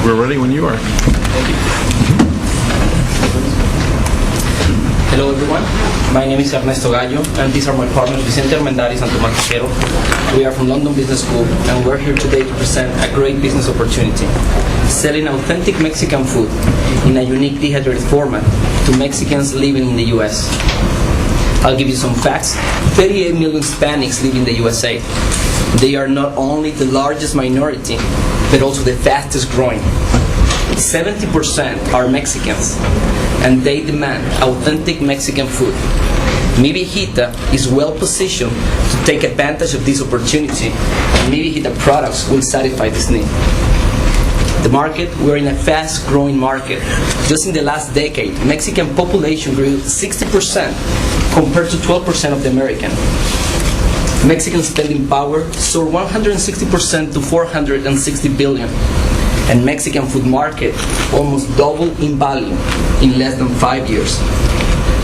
We're ready when you are. Thank you. Hello everyone, my name is Ernesto Gallo and these are my partners Vicente Armendariz and Tomás Quero. We are from London Business School and we're here today to present a great business opportunity, selling authentic Mexican food in a unique dehydrated format to Mexicans living in the US. I'll give you some facts. 38 million Hispanics live in the USA. They are not only the largest minority, but also the fastest growing. 70% are Mexicans, and they demand authentic Mexican food. Mi Viejita is well positioned to take advantage of this opportunity, and Mi Viejita products will satisfy this need. The market, we're in a fast-growing market. Just in the last decade, Mexican population grew 60% compared to 12% of the American. Mexican spending power soared 160% to 460 billion. And Mexican food market almost doubled in value in less than 5 years.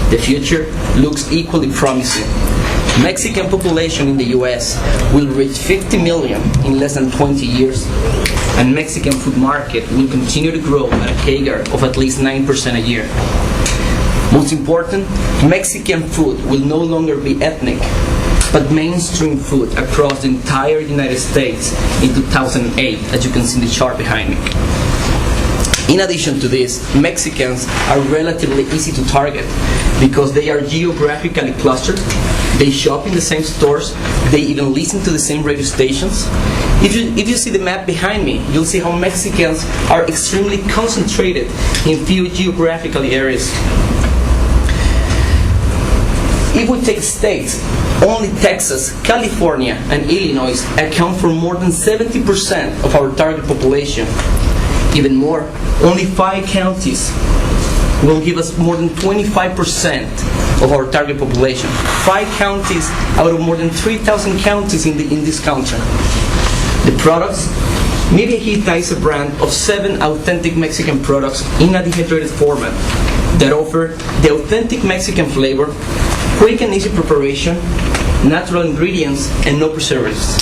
The future looks equally promising. Mexican population in the US will reach 50 million in less than 20 years, and Mexican food market will continue to grow at a CAGR of at least 9% a year. Most important, Mexican food will no longer be ethnic, but mainstream food across the entire United States in 2008, as you can see in the chart behind me. In addition to this, Mexicans are relatively easy to target because they are geographically clustered, they shop in the same stores, they even listen to the same radio stations. If you see the map behind me, you'll see how Mexicans are extremely concentrated in few geographical areas. If we take states, only Texas, California, and Illinois account for more than 70% of our target population. Even more, only 5 counties will give us more than 25% of our target population. 5 counties out of more than 3,000 counties in this country. The products, Mi Viejita is a brand of 7 authentic Mexican products in a dehydrated format that offer the authentic Mexican flavor, quick and easy preparation, natural ingredients, and no preservatives.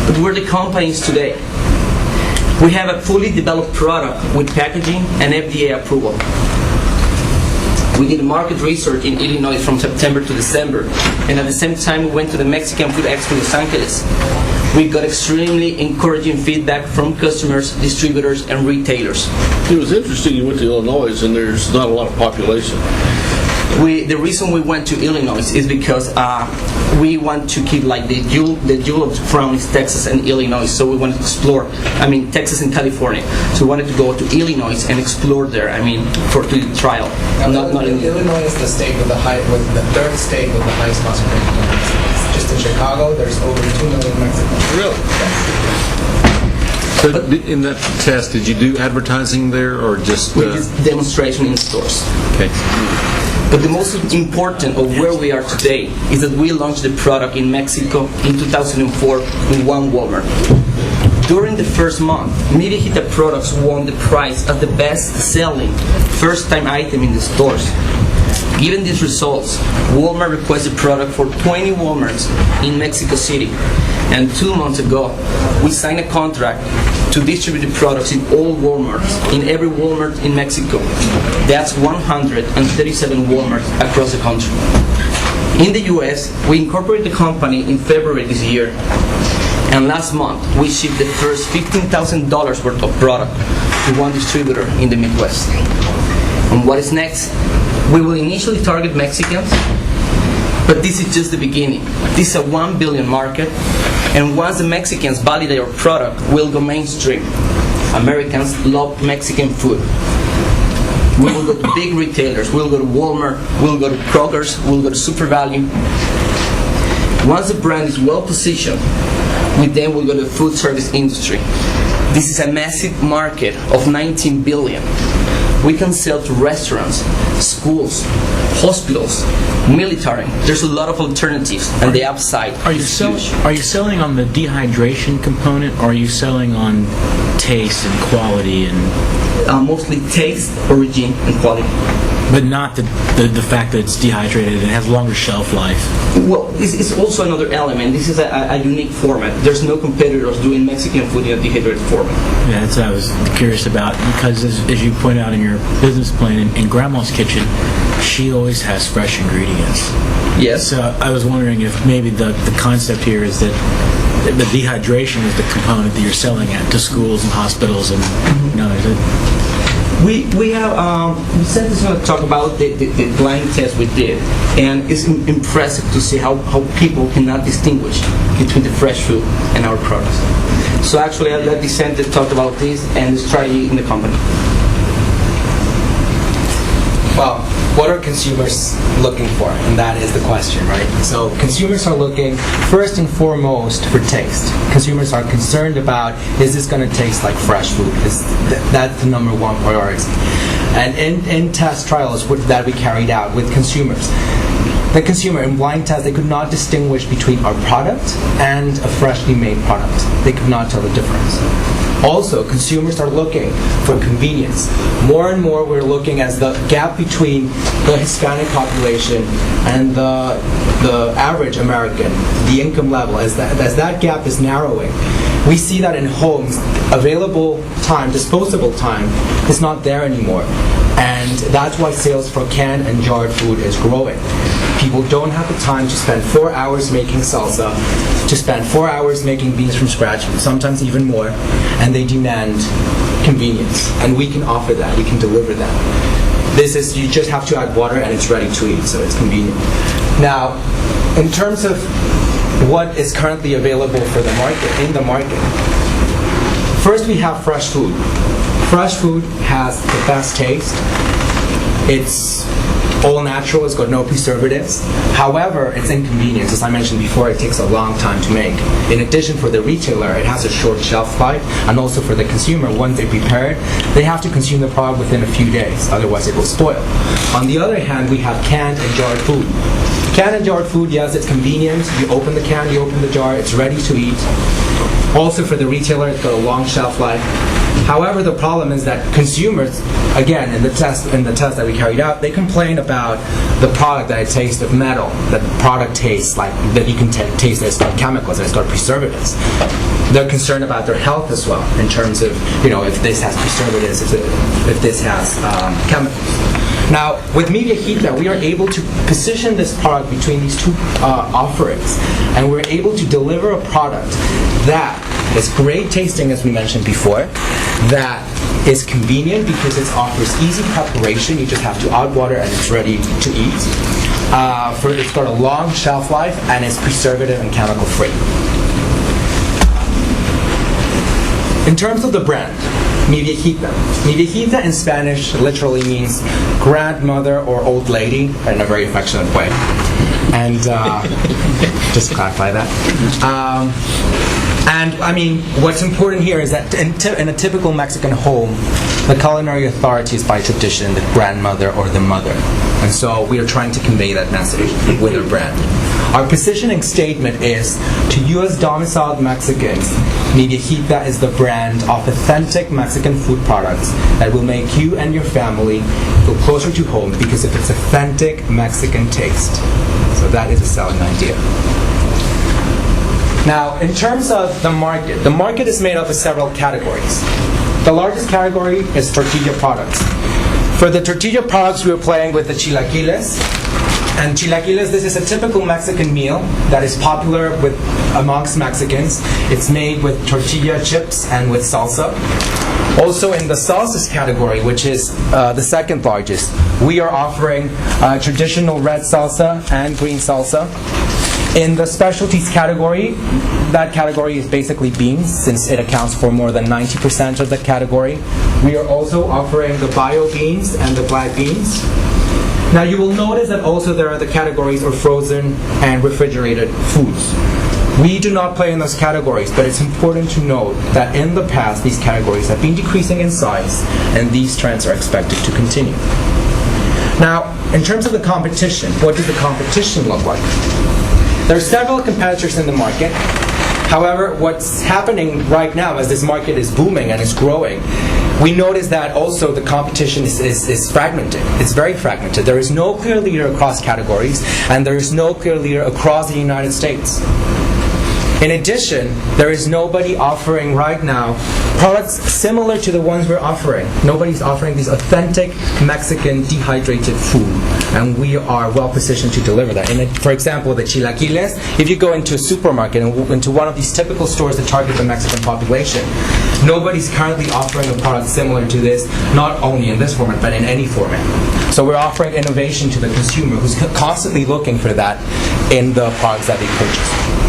But where the company is today, we have a fully developed product with packaging and FDA approval. We did market research in Illinois from September to December, and at the same time we went to the Mexican Food Expo in Los Angeles. We got extremely encouraging feedback from customers, distributors, and retailers. It was interesting you went to Illinois and there's not a lot of population. The reason we went to Illinois is because we want to keep like the jewel of the crown is Texas and Illinois, so we wanted to explore, Texas and California. So we wanted to go to Illinois and explore there, to the trial. Illinois is the state with the third state with the highest concentration of Mexicans. Just in Chicago, there's over 2 million Mexicans. Really? So in that test, did you do advertising there or just... We did demonstration in stores. Okay. But the most important of where we are today is that we launched the product in Mexico in 2004 in one Walmart. During the first month, Mi Viejita products won the prize as the best-selling first-time item in the stores. Given these results, Walmart requested product for 20 Walmarts in Mexico City. And 2 months ago, we signed a contract to distribute the products in all Walmarts, in every Walmart in Mexico. That's 137 Walmarts across the country. In the US, we incorporated the company in February this year. And last month, we shipped the first $15,000 worth of product to one distributor in the Midwest. And what is next? We will initially target Mexicans, but this is just the beginning. This is a 1 billion market, and once the Mexicans validate our product, we'll go mainstream. Americans love Mexican food. We will go to big retailers. We'll go to Walmart, we'll go to Kroger's, we'll go to Super Value. Once the brand is well positioned, we then will go to the food service industry. This is a massive market of 19 billion. We can sell to restaurants, schools, hospitals, military. There's a lot of alternatives, and the upside is huge. Are you selling on the dehydration component, or are you selling on taste and quality and? Mostly taste, origin, and quality. But not the fact that it's dehydrated and it has longer shelf life. Well, it's also another element. This is a unique format. There's no competitors doing Mexican food in a dehydrated format. Yeah, that's what I was curious about, because as you point out in your business plan, in Grandma's kitchen, she always has fresh ingredients. Yes. So I was wondering if maybe the concept here is that the dehydration is the component that you're selling to schools and hospitals and We have, we said this to talk about the blind test we did, and it's impressive to see how people cannot distinguish between the fresh food and our products. So actually, I'll let Vicente talk about this and the strategy in the company. Well, what are consumers looking for? And that is the question, right? So consumers are looking first and foremost for taste. Consumers are concerned about, is this going to taste like fresh food? That's the number one priority. And in test trials that we carried out with consumers, the consumer in blind tests, they could not distinguish between our product and a freshly made product. They could not tell the difference. Also, consumers are looking for convenience. More and more we're looking as the gap between the Hispanic population and the average American, the income level, as that gap is narrowing. We see that in homes, available time, disposable time, is not there anymore. And that's why sales for canned and jarred food is growing. People don't have the time to spend 4 hours making salsa, to spend 4 hours making beans from scratch, sometimes even more, and they demand convenience. And we can offer that, we can deliver that. This is, you just have to add water and it's ready to eat, so it's convenient. Now, in terms of what is currently available for the market, in the market, first we have fresh food. Fresh food has the best taste. It's all natural, it's got no preservatives. However, it's inconvenience. As I mentioned before, it takes a long time to make. In addition, for the retailer, it has a short shelf life, and also for the consumer, once they prepare it, they have to consume the product within a few days, otherwise it will spoil. On the other hand, we have canned and jarred food. Canned and jarred food, yes, it's convenient. You open the can, you open the jar, it's ready to eat. Also for the retailer, it's got a long shelf life. However, the problem is that consumers, again, in the test that we carried out, they complain about the product, that it tastes of metal, that the product tastes like, that you can taste that it's got chemicals, that it's got preservatives. They're concerned about their health as well, in terms of, if this has preservatives, if this has chemicals. Now, with Media Hita, we are able to position this product between these two offerings, and we're able to deliver a product that is great tasting, as we mentioned before, that is convenient because it offers easy preparation. You just have to add water and it's ready to eat. It's got a long shelf life and it's preservative and chemical free. In terms of the brand, Media Hita. Media Hita in Spanish literally means grandmother or old lady in a very affectionate way. And just to clarify that. And I mean, what's important here is that in a typical Mexican home, the culinary authority is by tradition the grandmother or the mother. And so we are trying to convey that message with our brand. Our positioning statement is, to U.S. domiciled Mexicans, Media Hita is the brand of authentic Mexican food products that will make you and your family feel closer to home because of its authentic Mexican taste. So that is a selling idea. Now, in terms of the market is made up of several categories. The largest category is tortilla products. For the tortilla products, we are playing with the chilaquiles. And chilaquiles, this is a typical Mexican meal that is popular amongst Mexicans. It's made with tortilla chips and with salsa. Also in the salsas category, which is the second largest, we are offering traditional red salsa and green salsa. In the specialties category, that category is basically beans, since it accounts for more than 90% of the category. We are also offering the bio beans and the black beans. Now you will notice that also there are the categories of frozen and refrigerated foods. We do not play in those categories, but it's important to note that in the past these categories have been decreasing in size, and these trends are expected to continue. Now, in terms of the competition, what does the competition look like? There are several competitors in the market. However, what's happening right now as this market is booming and is growing, We notice that also the competition is fragmented. It's very fragmented. There is no clear leader across categories, and there is no clear leader across the United States. In addition, there is nobody offering right now products similar to the ones we're offering. Nobody's offering these authentic Mexican dehydrated food, and we are well positioned to deliver that. For example, the chilaquiles, if you go into a supermarket and into one of these typical stores that target the Mexican population, nobody's currently offering a product similar to this, not only in this format, but in any format. So we're offering innovation to the consumer who's constantly looking for that in the products that they purchase.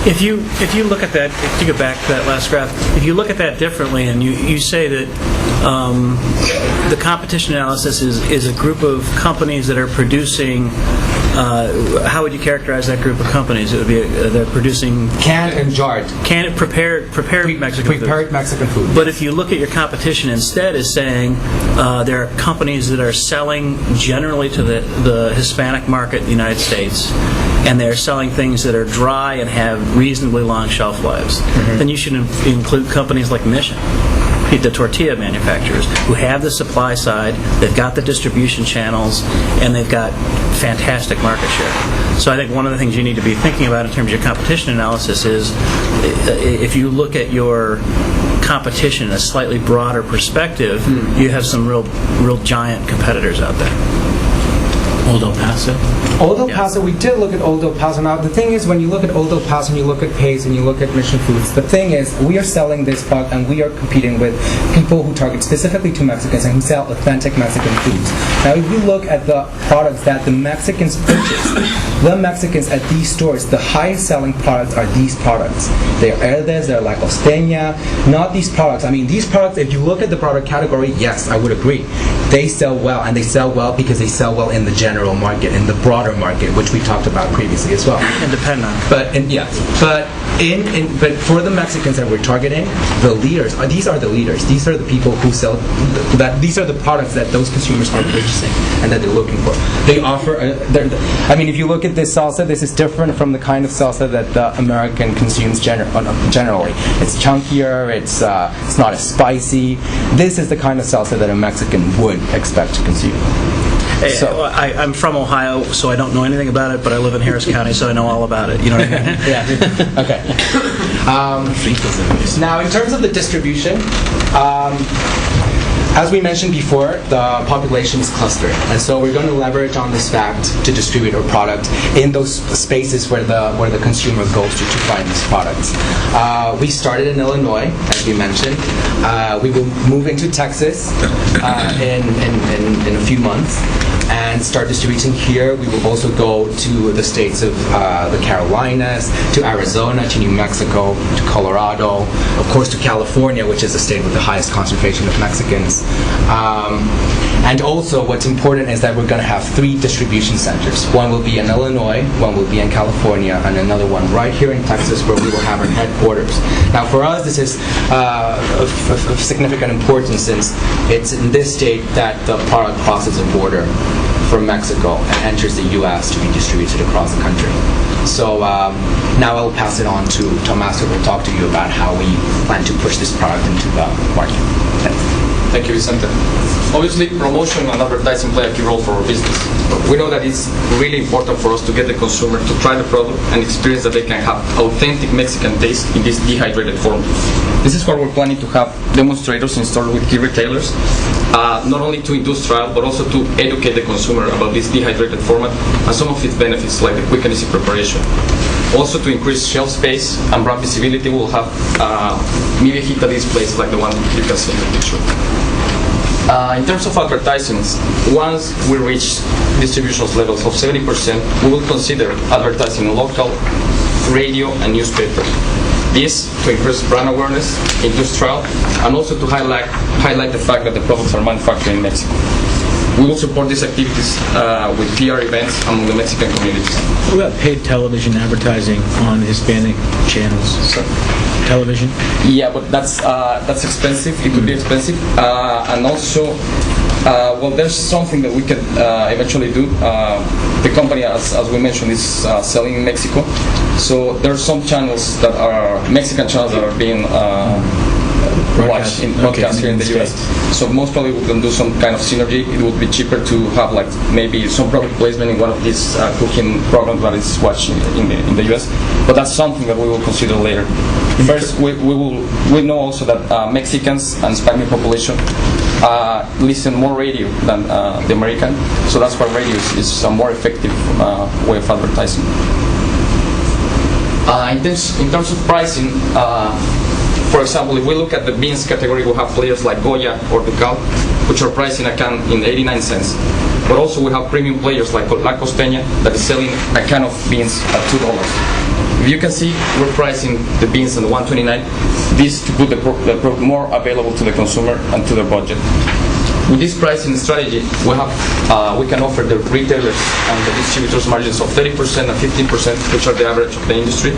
If you look at that, to go back to that last graph, if you look at that differently and you say that the competition analysis is a group of companies that are producing, how would you characterize that group of companies? It would be they're producing canned and jarred, prepared Mexican food. But if you look at your competition instead, is saying there are companies that are selling generally to the Hispanic market in the United States, and they're selling things that are dry and have reasonably long shelf lives, then you should include companies like Mission, the tortilla manufacturers, who have the supply side, they've got the distribution channels, and they've got fantastic market share. So I think one of the things you need to be thinking about in terms of your competition analysis is if you look at your competition in a slightly broader perspective, you have some real giant competitors out there. Old El Paso? Old El Paso, we did look at Old El Paso. Now, the thing is, when you look at Old El Paso and you look at Pace and you look at Mission Foods, the thing is, we are selling this product and we are competing with people who target specifically to Mexicans and who sell authentic Mexican foods. Now, if you look at the products that the Mexicans purchase, the Mexicans at these stores, the highest selling products are these products. They are Herdes, they're La Costeña, not these products. I mean, these products, if you look at the product category, yes, I would agree. They sell well, and they sell well because they sell well in the general market, in the broader market, which we talked about previously as well. Independent. But for the Mexicans that we're targeting, the leaders, these are the leaders. These are the people who sell that. These are the products that those consumers are purchasing and that they're looking for. They offer. If you look at this salsa, this is different from the kind of salsa that the American consumes generally. It's chunkier. It's not as spicy. This is the kind of salsa that a Mexican would expect to consume. So, I'm from Ohio, so I don't know anything about it, but I live in Harris County, so I know all about it. You know what I mean? Yeah. Okay. Now, in terms of the distribution, as we mentioned before, the population is clustered, and so we're going to leverage on this fact to distribute our product in those spaces where the consumer goes to find these products. We started in Illinois, as we mentioned. We will move into Texas in a few months and start distributing here. We will also go to the states of the Carolinas, to Arizona, to New Mexico, to Colorado, of course to California, which is the state with the highest concentration of Mexicans. And also what's important is that we're going to have 3 distribution centers. One will be in Illinois, one will be in California, and another one right here in Texas where we will have our headquarters. Now for us this is of significant importance since it's in this state that the product crosses a border from Mexico and enters the U.S. to be distributed across the country. So now I'll pass it on to Tomás, who will talk to you about how we plan to push this product into the market. Thanks. Thank you, Vicente. Obviously, promotion and advertising play a key role for our business. We know that it's really important for us to get the consumer to try the product and experience that they can have authentic Mexican taste in this dehydrated form. This is why we're planning to have demonstrators installed with key retailers, not only to induce trial, but also to educate the consumer about this dehydrated format and some of its benefits, like the quick and easy preparation. Also, to increase shelf space and brand visibility, we'll have Mi Viejita displays like the one you can see in the picture. In terms of advertisements, once we reach distribution levels of 70%, we will consider advertising in local radio and newspaper. This to increase brand awareness, induce trial, and also to highlight the fact that the products are manufactured in Mexico. We will support these activities with PR events among the Mexican communities. What about paid television advertising on Hispanic channels? Television? Yeah, but that's expensive. It could be expensive, and also, there's something that we can eventually do. The company, as we mentioned, is selling in Mexico. So there are some channels that are Mexican channels that are being watch in broadcast here in the US. So most probably we can do some kind of synergy. It would be cheaper to have like maybe some product placement in one of these cooking programs that is watched in the US. But that's something that we will consider later. First, we know also that Mexicans and Hispanic population listen more radio than the American. So that's why radio is a more effective way of advertising. In terms of pricing, for example, if we look at the beans category, we have players like Goya or Ducal, which are pricing a can in 89 cents. But also we have premium players like La Costeña that is selling a can of beans at $2. If you can see, we're pricing the beans at $1.29. This to put the product more available to the consumer and to their budget. With this pricing strategy, we can offer the retailers and the distributors margins of 30% and 15%, which are the average of the industry.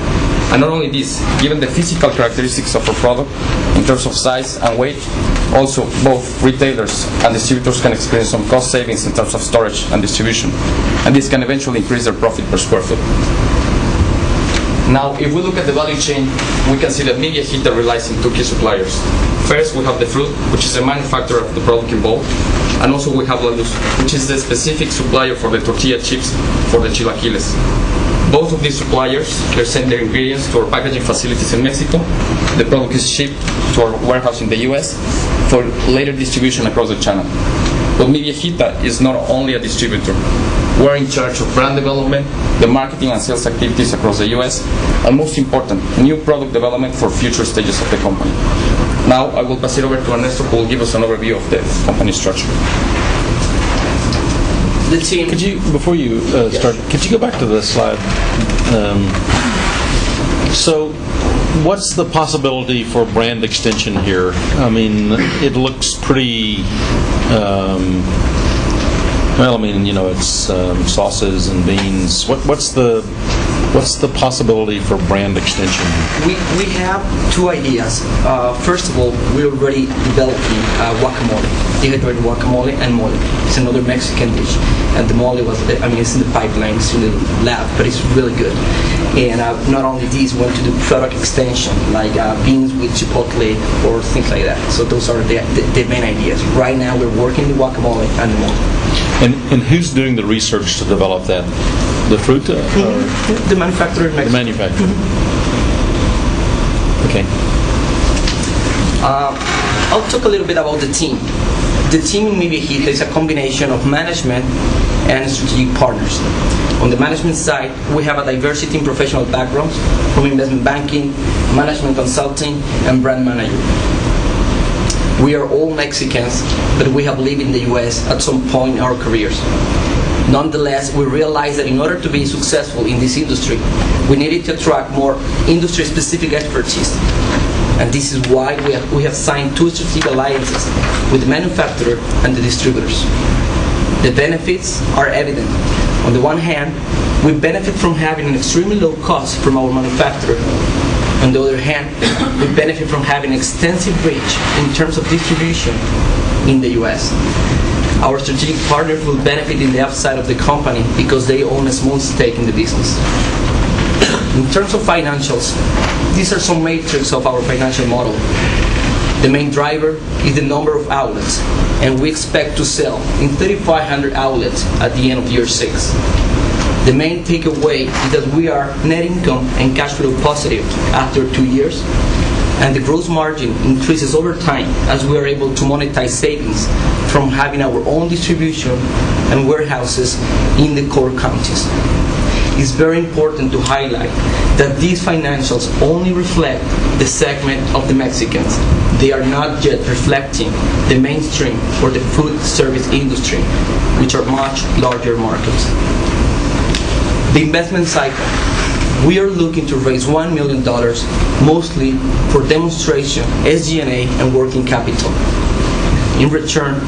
And not only this, given the physical characteristics of our product in terms of size and weight, also both retailers and distributors can experience some cost savings in terms of storage and distribution. And this can eventually increase their profit per square foot. Now, if we look at the value chain, we can see that Media Hita relies on two key suppliers. First, we have the fruit, which is the manufacturer of the product involved, and also we have La Luz, which is the specific supplier for the tortilla chips for the chilaquiles. Both of these suppliers, they send their ingredients to our packaging facilities in Mexico. The product is shipped to our warehouse in the US for later distribution across the channel. But Media Hita is not only a distributor. We're in charge of brand development, the marketing and sales activities across the US, and most important, new product development for future stages of the company. Now I will pass it over to Ernesto, who will give us an overview of the company structure. The team. Could you, before you start, could you go back to the slide? So, what's the possibility for brand extension here? I mean, it looks pretty. Well, I mean, it's sauces and beans. What's the possibility for brand extension? We have two ideas. First of all, we're already developing guacamole, dehydrated guacamole and mole. It's another Mexican dish, and the mole it's in the pipeline, it's in the lab, but it's really good. And not only this, we want to do product extension, like beans with chipotle or things like that. So those are the main ideas. Right now, we're working the guacamole and the mole. And who's doing the research to develop that? The fruit? The manufacturer in Mexico. The manufacturer. Okay. I'll talk a little bit about the team. The team in Media Hita is a combination of management and strategic partners. On the management side, we have a diversity in professional backgrounds from investment banking, management consulting, and brand manager. We are all Mexicans, but we have lived in the US at some point in our careers. Nonetheless, we realized that in order to be successful in this industry, we needed to attract more industry-specific expertise. And this is why we have signed two strategic alliances with the manufacturer and the distributors. The benefits are evident. On the one hand, we benefit from having an extremely low cost from our manufacturer. On the other hand, we benefit from having extensive reach in terms of distribution in the US. Our strategic partners will benefit in the upside of the company because they own a small stake in the business. In terms of financials, these are some metrics of our financial model. The main driver is the number of outlets, and we expect to sell in 3,500 outlets at the end of year 6. The main takeaway is that we are net income and cash flow positive after 2 years, and the gross margin increases over time as we are able to monetize savings from having our own distribution and warehouses in the core counties. It's very important to highlight that these financials only reflect the segment of the Mexicans. They are not yet reflecting the mainstream or the food service industry, which are much larger markets. The investment cycle. We are looking to raise $1 million, mostly for demonstration, SG&A, and working capital. In return,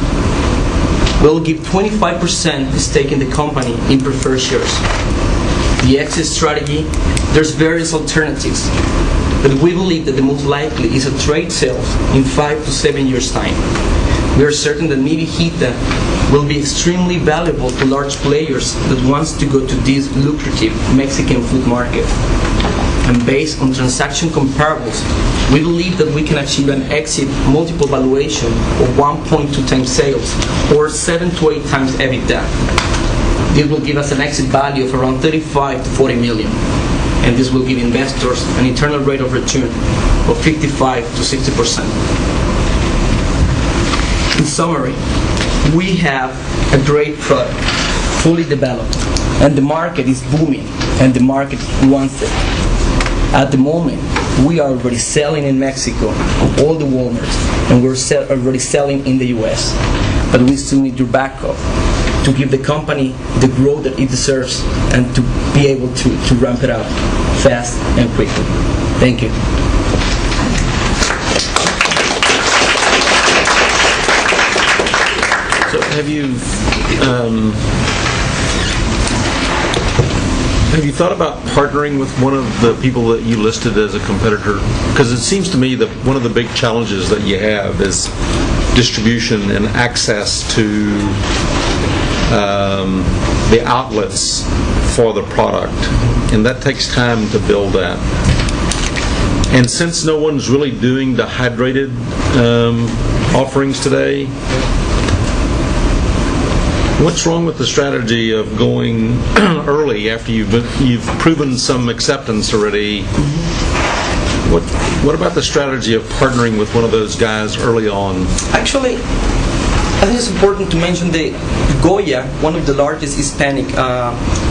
we'll give 25% stake in the company in preferred shares. The exit strategy, there's various alternatives, but we believe that the most likely is a trade sale in 5 to 7 years' time. We are certain that Mi Viejita will be extremely valuable to large players that wants to go to this lucrative Mexican food market. And based on transaction comparables, we believe that we can achieve an exit multiple valuation of 1.2 times sales or 7 to 8 times EBITDA. This will give us an exit value of around 35 to 40 million. And this will give investors an internal rate of return of 55 to 60%. In summary, we have a great product, fully developed, and the market is booming, and the market wants it. At the moment, we are already selling in Mexico, all the Walmarts, and we're already selling in the US. But we still need your backup to give the company the growth that it deserves and to be able to ramp it up fast and quickly. Thank you. So have you thought about partnering with one of the people that you listed as a competitor? Because it seems to me that one of the big challenges that you have is distribution and access to the outlets for the product, and that takes time to build that. And since no one's really doing dehydrated offerings today, what's wrong with the strategy of going early after you've proven some acceptance already? What about the strategy of partnering with one of those guys early on? Actually, I think it's important to mention that Goya, one of the largest Hispanic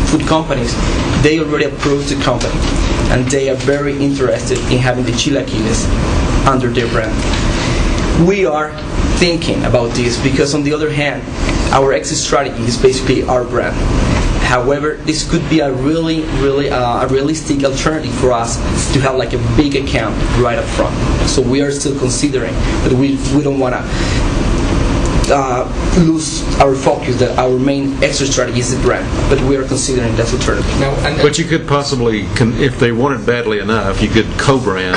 food companies, they already approved the company, and they are very interested in having the chilaquiles under their brand. We are thinking about this because, on the other hand, our exit strategy is basically our brand. However, this could be a really a realistic alternative for us to have like a big account right up front. So we are still considering, but we don't want to lose our focus that our main exit strategy is the brand. But we are considering that alternative. But you could possibly, if they wanted badly enough, you could co-brand.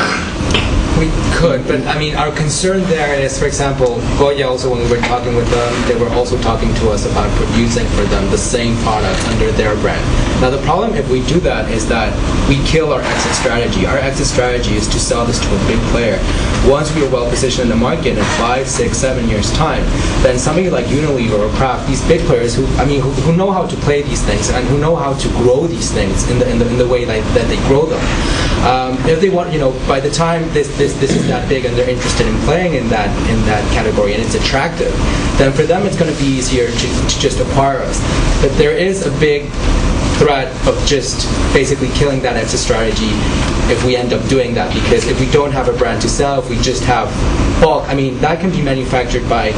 We could, but I mean, our concern there is, for example, Goya also, when we were talking with them, they were also talking to us about producing for them the same product under their brand. Now, the problem if we do that is that we kill our exit strategy. Our exit strategy is to sell this to a big player. Once we are well positioned in the market in 5, 6, 7 years' time, then somebody like Unilever or Kraft, these big players who know how to play these things and who know how to grow these things in the way that they grow them. If they want, by the time this is that big and they're interested in playing in that category and it's attractive, then for them it's going to be easier to just acquire us. But there is a big threat of just basically killing that exit strategy if we end up doing that, because if we don't have a brand to sell, if we just have bulk, I mean, that can be manufactured by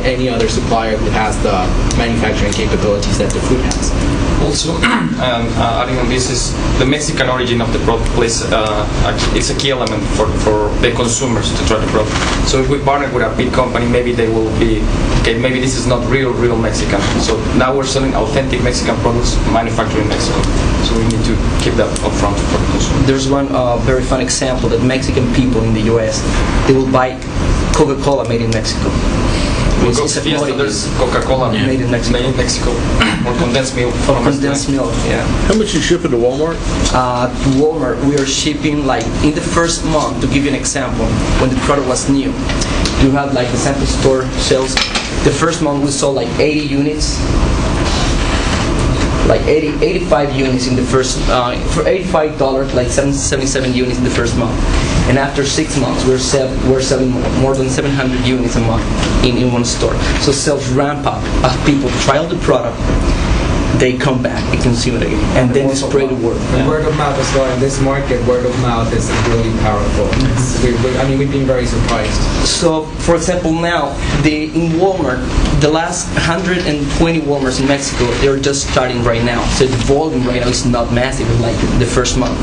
any other supplier who has the manufacturing capabilities that the food has. Also, adding on this is the Mexican origin of the product plays it's a key element for the consumers to try the product. So if we partner with a big company, maybe they will be, okay, maybe this is not real Mexican. So now we're selling authentic Mexican products manufactured in Mexico. So we need to keep that up front for the consumer. There's one very fun example that Mexican people in the US, they will buy Coca-Cola made in Mexico. There's Coca-Cola made in Mexico. Or condensed milk. Yeah. How much you ship it to Walmart? To Walmart, we are shipping like in the first month. To give you an example, when the product was new, you have like the sample store sales. The first month we sold like 80 units. Like 85 units in the first, for $85, like 77 units in the first month. And after 6 months, we're selling more than 700 units a month in one store. So sales ramp up as people trial the product, they come back and consume it again, and then they spread the word. And word of mouth as well. In this market, word of mouth is really powerful. We've been very surprised. So, for example, now in Walmart, the last 120 Walmarts in Mexico, they're just starting right now. So the volume right now is not massive like the first month.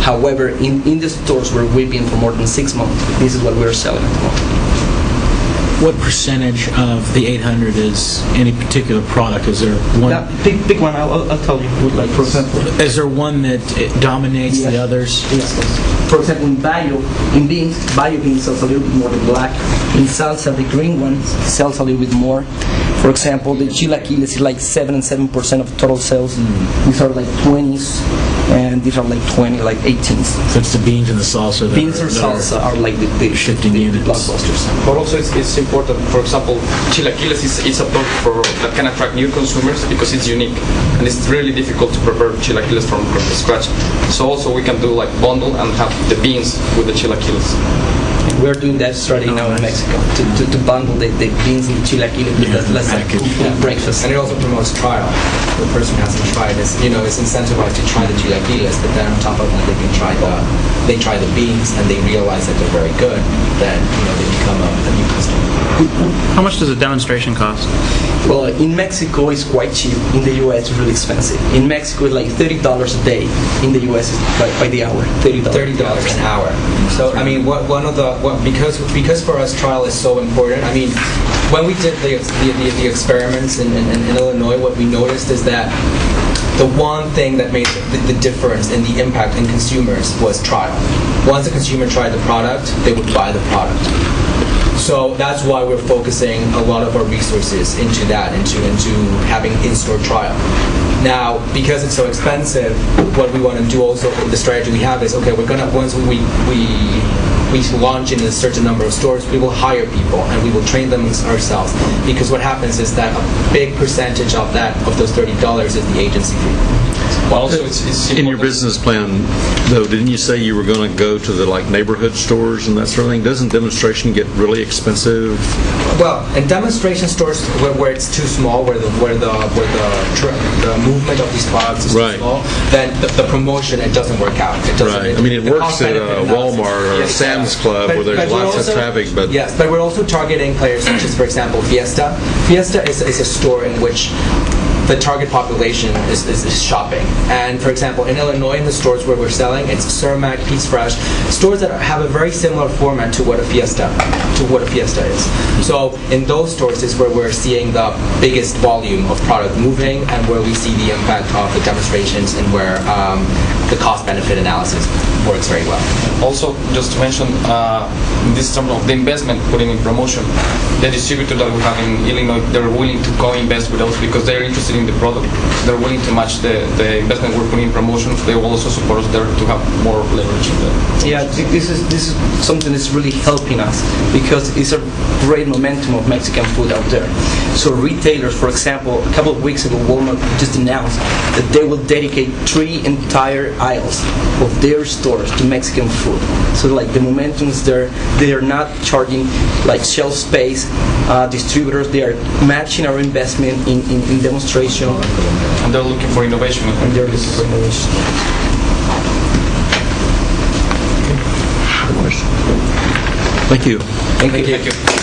However, in the stores where we've been for more than 6 months, this is what we're selling at the moment. What percentage of the 800 is any particular product? Is there one? Pick one. I'll tell you. Like, for example, is there one that dominates the others? Yes. For example, in beans sells a little bit more than black. In salsa, the green one sells a little bit more. For example, the chilaquiles is like 7% and 7% of total sales. These are like 20s, and these are like 20, like 18s. So it's the beans and the salsa that Beans or that are salsa are like the shifting the units. blockbusters. But also it's important, for example, chilaquiles is a product that can attract new consumers because it's unique. And it's really difficult to prepare chilaquiles from scratch. So also we can do like bundle and have the beans with the chilaquiles. We're doing that strategy now in Mexico to bundle the beans and the chilaquiles with that's like full breakfast. And it also promotes trial. The person who hasn't tried is incentivized to try the chilaquiles, but then on top of that they try the beans and they realize that they're very good. Then they become a new customer. How much does a demonstration cost? Well, in Mexico it's quite cheap. In the U.S. it's really expensive. In Mexico it's like $30 a day. In the U.S. it's by the hour. $30 an hour. So I mean, because for us trial is so important. I mean, when we did the experiments in Illinois, what we noticed is that the one thing that made the difference in the impact in consumers was trial. Once a consumer tried the product, they would buy the product. So that's why we're focusing a lot of our resources into that, into having in-store trial. Now, because it's so expensive, what we want to do also, the strategy we have is, okay, we're gonna, once we launch in a certain number of stores, we will hire people and we will train them ourselves. Because what happens is that a big percentage of those $30 is the agency fee. But also it's In your business plan, though, didn't you say you were going to go to the neighborhood stores and that sort of thing? Doesn't demonstration get really expensive? Well, in demonstration stores where it's too small, where the movement of these products is Right. too small, then the promotion, it doesn't work out. It doesn't, Right. I mean, it the works cost at benefit analysis. Walmart or Yes, Sam's Club where there's but we're lots of also- traffic, but Yes, but we're also targeting players such as, for example, Fiesta. Fiesta is a store in which the target population is shopping. And for example, in Illinois, in the stores where we're selling, it's Cermak, Pete's Fresh, stores that have a very similar format to what a Fiesta is. So in those stores is where we're seeing the biggest volume of product moving and where we see the impact of the demonstrations and where the cost-benefit analysis works very well. Also, just to mention, in this term of the investment putting in promotion, the distributor that we have in Illinois, they're willing to co-invest with us because they're interested in the product. They're willing to match the investment we're putting in promotion. They will also support us there to have more leverage in that. Yeah, this is something that's really helping us because it's a great momentum of Mexican food out there. So retailers, for example, a couple of weeks ago, Walmart just announced that they will dedicate 3 entire aisles of their stores to Mexican food. So like the momentum is there. They are not charging like shelf space. Distributors, they are matching our investment in demonstration, And they're looking for innovation. and they're looking for innovation. thank you. Thank you. Thank you.